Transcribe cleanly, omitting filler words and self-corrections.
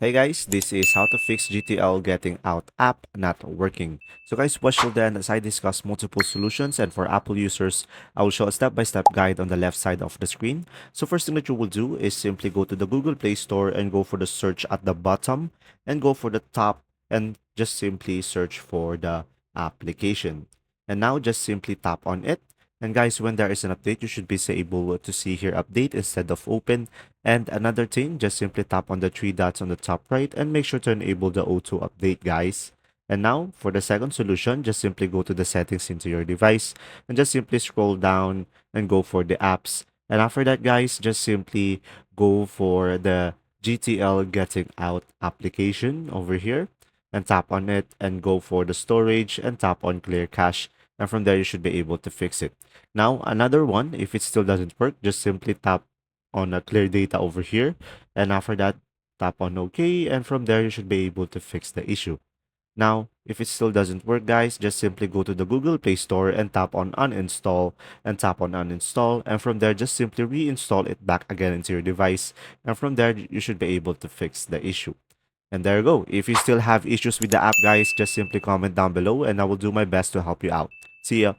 Hey guys, this is how to fix GTL Getting Out app not working. So guys, watch till then as I discuss multiple solutions, and for Apple users, I will show a step-by-step guide on the left side of the screen. So first thing that you will do is simply go to the Google Play Store and go for the search at the bottom and go for the top and just simply search for the application. And now just simply tap on it. And guys, when there is an update, you should be able to see here update instead of open. And another thing, just simply tap on the three dots on the top right and make sure to enable the auto update, guys. And now for the second solution, just simply go to the settings into your device and just simply scroll down and go for the apps. And after that, guys, just simply go for the GTL Getting Out application over here and tap on it and go for the storage and tap on clear cache. And from there, you should be able to fix it. Now, another one, if it still doesn't work, just simply tap on a clear data over here, and after that tap on OK, and from there you should be able to fix the issue. Now if it still doesn't work, guys, just simply go to the Google Play Store and tap on uninstall and tap on uninstall, and from there just simply reinstall it back again into your device, and from there you should be able to fix the issue. And there you go. If you still have issues with the app, guys, just simply comment down below and I will do my best to help you out. See ya.